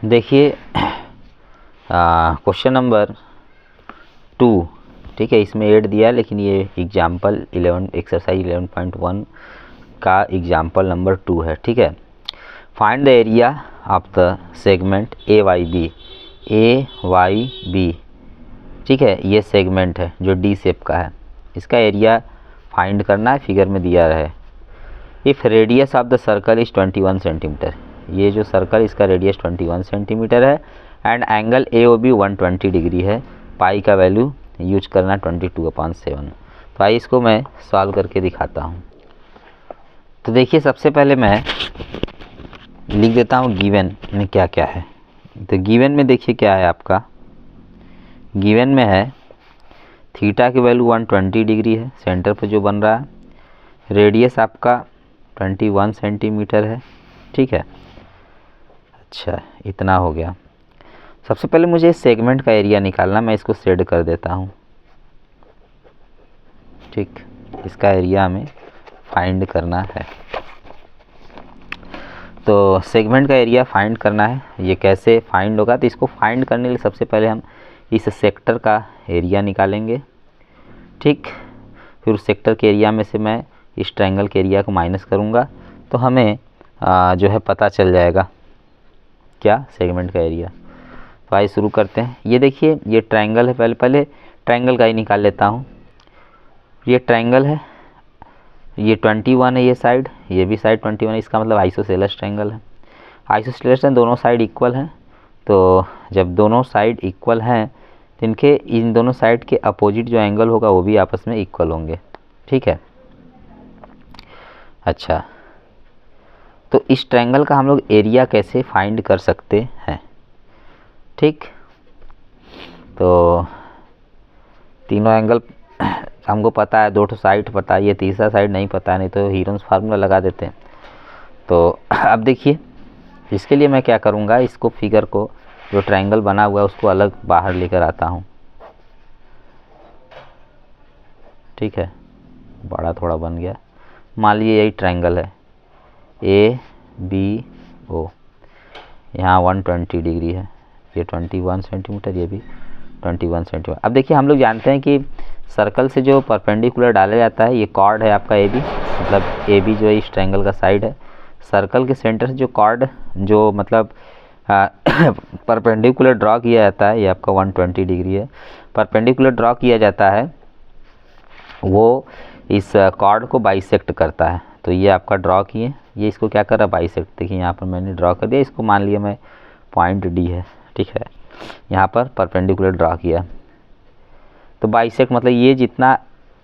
देखिए question number 2, ठीक है, इसमें 8 दिया है, लेकिन ये एग्जाम्पल 11 एक्सरसाइज 11.1 का एग्जाम्पल नंबर 2 है। ठीक है, find the area of the segment A Y B. ठीक है, ये सेगमेंट है जो डी शेप का है, इसका एरिया फाइंड करना है, फिगर में दिया रहे। If radius of the circle is 21 centimetre, ये जो सर्कल इसका रेडियस 21 सेंटीमीटर है, and angle A O B 120 degree है, पाई का वैल्यू यूज करना 22/7। तो आइए इसको मैं सॉल्व करके दिखाता हूँ। तो देखिए सबसे पहले मैं लिख देता हूँ गिवन में क्या क्या है। तो गिवन में देखिए क्या है आपका, गिवन में है थीटा की वैल्यू 120 डिग्री है, सेंटर पर जो बन रहा है, रेडियस आपका 21 सेंटीमीटर है। ठीक है, अच्छा इतना हो गया। सबसे पहले मुझे इस सेगमेंट का एरिया निकालना, मैं इसको शेड कर देता हूँ। ठीक, इसका एरिया हमें फाइंड करना है। तो सेगमेंट का एरिया फाइंड करना है, ये कैसे फाइंड होगा? तो इसको फाइंड करने के लिए सबसे पहले हम इस सेक्टर का एरिया निकालेंगे। ठीक, फिर उस सेक्टर के एरिया में से मैं इस ट्रायंगल के एरिया को माइनस करूँगा, तो हमें जो है पता चल जाएगा क्या, सेगमेंट का एरिया। तो आइए शुरू करते हैं। ये देखिए ये ट्रायंगल है, पहले ट्रायंगल का ही निकाल लेता हूँ। ये ट्रायंगल है, ये 21 है, ये भी साइड 21 है, इसका मतलब आइसोसेलेस ट्रायंगल है। आइसोसेलेस है, दोनों साइड इक्वल हैं। तो जब दोनों साइड इक्वल हैं तो इन दोनों साइड के अपोजिट जो एंगल होगा वो भी आपस में इक्वल होंगे। ठीक है, अच्छा तो इस ट्रायंगल का हम लोग एरिया कैसे फाइंड कर सकते हैं? ठीक, तो तीनों एंगल हमको पता है, दो साइड पता है, ये तीसरा साइड नहीं पता है, नहीं तो हीरोन्स फार्मूला लगा देते हैं। तो अब देखिए इसके लिए मैं क्या करूँगा, इसको फिगर को जो ट्रायंगल बना हुआ है उसको अलग बाहर लेकर आता हूँ। ठीक है, बड़ा थोड़ा बन गया। मान लीजिए यही ट्रायंगल है ए बी ओ, यहाँ 120 डिग्री है, ये 21 सेंटीमीटर, ये भी 21 सेंटीमीटर। अब देखिए हम लोग जानते हैं कि सर्कल से जो परपेंडिकुलर डाला जाता है, ये कॉर्ड है आपका ए बी, मतलब ए बी जो है इस ट्रायंगल का साइड है। सर्कल के सेंटर से जो कॉर्ड जो मतलब परपेंडिकुलर ड्रॉ किया जाता है, ये आपका 120 डिग्री है, परपेंडिकुलर ड्रॉ किया जाता है, वो इस कॉर्ड को बाइसेक्ट करता है। तो ये आपका ड्रॉ किए, ये इसको क्या कर रहा है, बाइसेक्ट। देखिए यहाँ पर मैंने ड्रॉ कर दिया, इसको मान लिया मैं पॉइंट डी है। ठीक है, यहाँ पर परपेंडिकुलर ड्रॉ किया, तो बाइसेक्ट मतलब ये जितना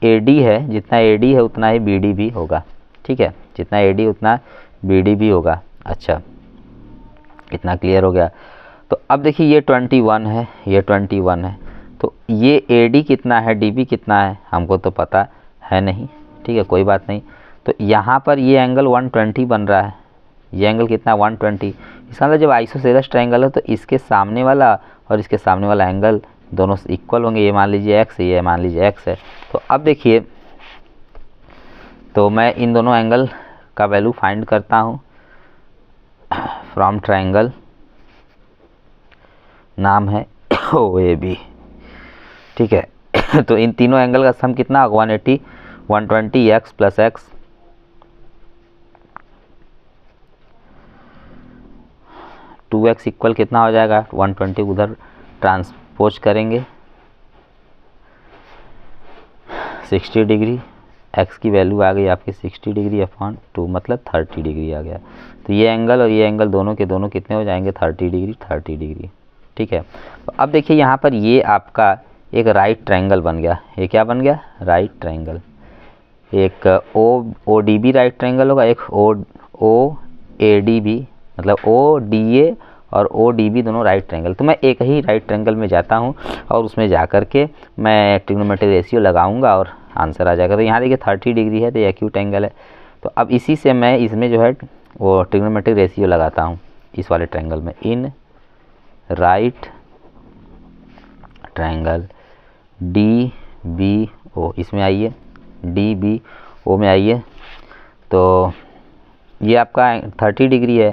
AD है उतना ही BD भी होगा। ठीक है, जितना AD उतना BD भी होगा। अच्छा, इतना क्लियर हो गया। तो अब देखिए ये 21 है, ये 21 है, तो ये AD कितना है, DB कितना है, हमको तो पता है नहीं। ठीक है, कोई बात नहीं। तो यहाँ पर ये एंगल 120 बन रहा है, ये एंगल कितना 120। इसका मतलब जब आइसोसेलेस ट्रायंगल है तो इसके सामने वाला और इसके सामने वाला एंगल दोनों इक्वल होंगे। ये मान लीजिए x है, ये मान लीजिए x है। तो अब देखिए, तो मैं इन दोनों एंगल का वैल्यू फाइंड करता हूँ फ्रॉम ट्रायंगल, नाम है OAB। ठीक है, तो इन तीनों एंगल का सम कितना होगा 180, 120 x plus x, two x equal कितना हो जाएगा 120, उधर ट्रांसपोज करेंगे 60 डिग्री, x की वैल्यू आ गई आपकी 60 डिग्री अपॉन 2, मतलब 30 डिग्री आ गया। तो ये एंगल और ये एंगल दोनों के दोनों कितने हो जाएंगे 30 डिग्री, 30 डिग्री। ठीक है, तो अब देखिए यहाँ पर ये आपका एक राइट ट्रायंगल बन गया। ये क्या बन गया, राइट ट्रायंगल। एक ODB राइट ट्रायंगल होगा, एक OAD भी, मतलब ODA और ODB दोनों राइट ट्रायंगल। तो मैं एक ही राइट ट्रायंगल में जाता हूँ और उसमें जा कर के मैं ट्रिग्नोमेट्रिक रेशियो लगाऊंगा और आंसर आ जाएगा। तो यहाँ देखिए 30 डिग्री है, तो ये एक्यूट एंगल है। तो अब इसी से मैं इसमें जो है वो ट्रिग्नोमेट्रिक रेशियो लगाता हूँ इस वाले ट्रायंगल में। इन राइट ट्रायंगल DBO, इसमें आइए DBO में आइए। तो ये आपका 30 डिग्री है,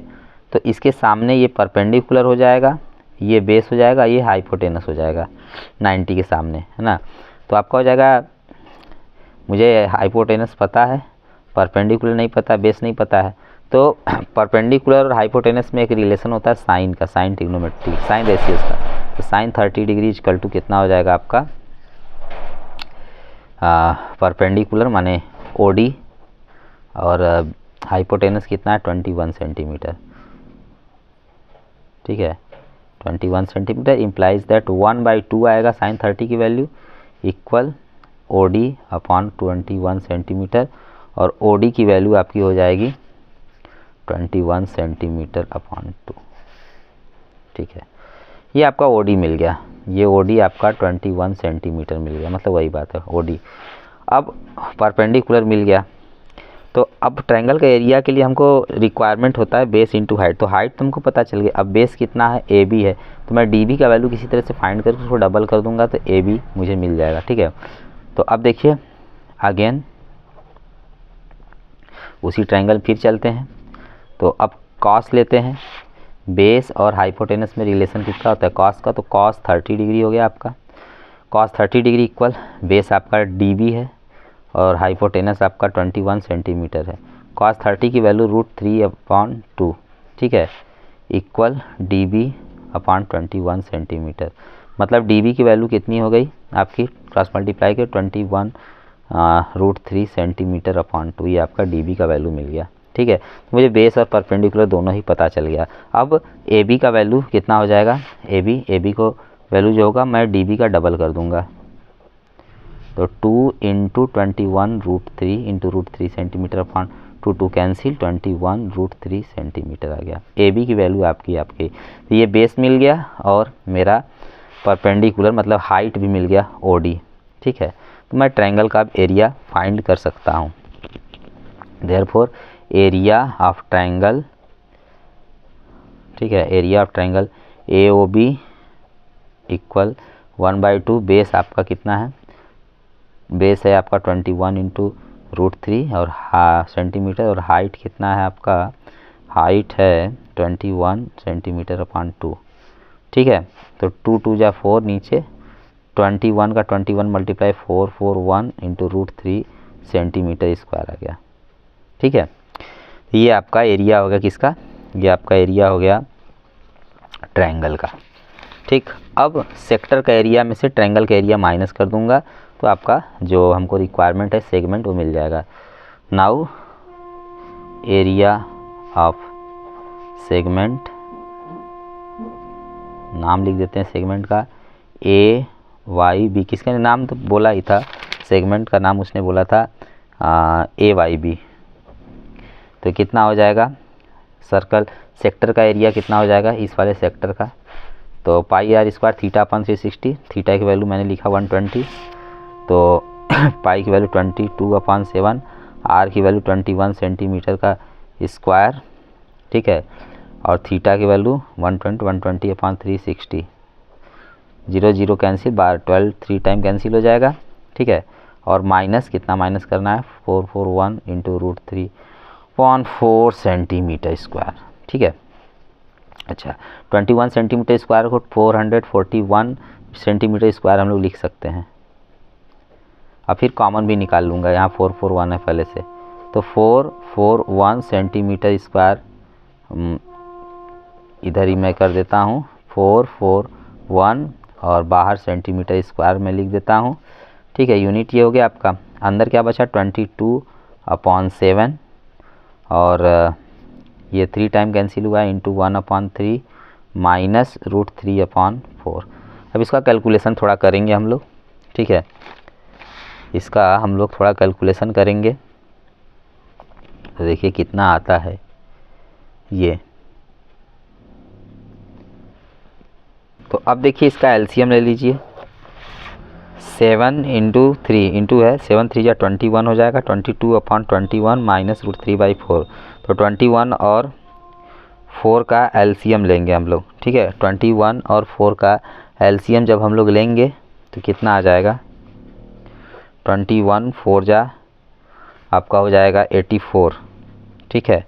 तो इसके सामने ये परपेंडिकुलर हो जाएगा, ये बेस हो जाएगा, ये हाइपोटेनस हो जाएगा 90 के सामने, है ना। तो आपका हो जाएगा, मुझे हाइपोटेनस पता है, परपेंडिकुलर नहीं पता, बेस नहीं पता है। तो परपेंडिकुलर और हाइपोटेनस में एक रिलेशन होता है साइन का, साइन ट्रिग्नोमेट्री, साइन रेशियोज का। तो साइन 30 डिग्री इक्वल टू कितना हो जाएगा आपका, परपेंडिकुलर माने OD, और हाइपोटेनस कितना है 21 सेंटीमीटर, ठीक है 21 सेंटीमीटर। इम्प्लाइज दैट 1/2 आएगा साइन 30 की value equal OD upon 21 centimetre, और OD की वैल्यू आपकी हो जाएगी 21 सेंटीमीटर अपॉन 2, ठीक है। ये आपका OD मिल गया, ये OD आपका 21 सेंटीमीटर मिल गया, मतलब वही बात है OD। अब परपेंडिकुलर मिल गया, तो अब ट्रायंगल का एरिया के लिए हमको रिक्वायरमेंट होता है बेस इंटू हाइट। तो हाइट तुमको पता चल गई, अब बेस कितना है AB है, तो मैं DB का वैल्यू किसी तरह से फाइंड करके उसको डबल कर दूंगा तो AB मुझे मिल जाएगा, ठीक है। तो अब देखिए अगेन उसी ट्रायंगल फिर चलते हैं। तो अब कॉस लेते हैं, बेस और हाइपोटेनस में रिलेशन कितना होता है कॉस का, तो कॉस 30 डिग्री हो गया आपका, कॉस 30 डिग्री इक्वल बेस आपका DB है और हाइपोटेनस आपका 21 सेंटीमीटर है। कॉस 30 की वैल्यू √3/2, ठीक है, इक्वल DB अपॉन 21 सेंटीमीटर। मतलब DB की वैल्यू कितनी हो गई आपकी, क्रॉस मल्टीप्लाई के 21 √3 सेंटीमीटर अपॉन 2, ये आपका DB का वैल्यू मिल गया, ठीक है। तो मुझे बेस और परपेंडिकुलर दोनों ही पता चल गया। अब AB का वैल्यू कितना हो जाएगा, AB को वैल्यू जो होगा मैं DB का डबल कर दूंगा, तो 2 × 21 √3 × √3 सेंटीमीटर अपॉन 2 कैंसिल 21 √3 सेंटीमीटर आ गया। AB की वैल्यू आपकी तो ये बेस मिल गया और मेरा परपेंडिकुलर मतलब हाइट भी मिल गया OD, ठीक है। तो मैं ट्रायंगल का अब एरिया फाइंड कर सकता हूँ। देयरफॉर एरिया ऑफ ट्रायंगल, ठीक है, area of triangle AOB equal 1/2, base आपका कितना है, बेस है आपका 21 × √3 और सेंटीमीटर, और हाइट कितना है आपका, हाइट है 21 सेंटीमीटर अपॉन 2, ठीक है। तो 2 2 जा 4, नीचे 21 का 21 मल्टीप्लाई 441 × √3 सेंटीमीटर स्क्वायर आ गया, ठीक है। ये आपका एरिया हो गया किसका, ये आपका एरिया हो गया ट्रायंगल का, ठीक। अब सेक्टर का एरिया में से ट्रायंगल का एरिया माइनस कर दूंगा तो आपका जो हमको रिक्वायरमेंट है सेगमेंट वो मिल जाएगा। नाउ एरिया ऑफ सेगमेंट, नाम लिख देते हैं सेगमेंट का AYB, किसका नाम तो बोला ही था, सेगमेंट का नाम उसने बोला था AYB। तो कितना हो जाएगा सर्कल सेक्टर का एरिया कितना हो जाएगा इस वाले सेक्टर का, तो πr² थीटा अपॉन 360, थीटा की वैल्यू मैंने लिखा 120, तो पाई की वैल्यू 22/7, आर की वैल्यू 21 सेंटीमीटर का स्क्वायर, ठीक है, और थीटा की वैल्यू 120/360, 0 0 कैंसिल, 12 3 टाइम कैंसिल हो जाएगा, ठीक है। और माइनस कितना माइनस करना है 441 × √3/4 सेंटीमीटर स्क्वायर, ठीक है। अच्छा 21 सेंटीमीटर स्क्वायर को 441 सेंटीमीटर स्क्वायर हम लोग लिख सकते हैं। अब फिर कॉमन भी निकाल लूँगा, यहाँ 441 है पहले से, तो 441 सेंटीमीटर स्क्वायर इधर ही मैं कर देता हूँ 441 और बाहर सेंटीमीटर स्क्वायर में लिख देता हूँ, ठीक है। यूनिट ये हो गया आपका, अंदर क्या बचा 22/7 और ये 3 टाइम कैंसिल हुआ × 1/3 माइनस √3/4। अब इसका कैलकुलेशन थोड़ा करेंगे हम लोग, ठीक है, इसका हम लोग थोड़ा कैलकुलेशन करेंगे तो देखिए कितना आता है ये। तो अब देखिए इसका एलसीएम ले लीजिए, 7 × 3 इंटू है 7 3 जा 21 हो जाएगा, 22/21 माइनस √3/4, तो 21 और 4 का एलसीएम लेंगे हम लोग, ठीक है। 21 और 4 का एलसीएम जब हम लोग लेंगे तो कितना आ जाएगा, 21 4 जा आपका हो जाएगा 84, ठीक है।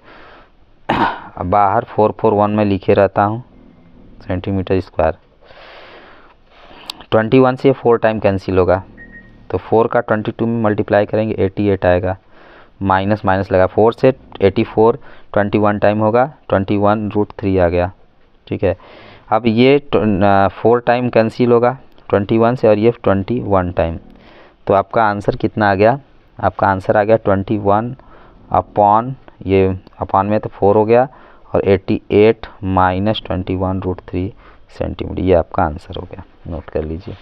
अब बाहर 441 में लिखे रहता हूँ सेंटीमीटर स्क्वायर। 21 से 4 टाइम कैंसिल होगा, तो 4 का 22 में मल्टीप्लाई करेंगे 88 आएगा, माइनस माइनस लगा 4 से 84 21 टाइम होगा, 21√3 आ गया। ठीक है, अब ये 4 टाइम कैंसिल होगा 21 से और ये 21 टाइम, तो आपका आंसर कितना आ गया? आपका आंसर आ गया 21 अपॉन, ये अपॉन में तो 4 हो गया, और 88 माइनस 21√3 सेंटीमीटर, ये आपका आंसर हो गया। नोट कर लीजिए।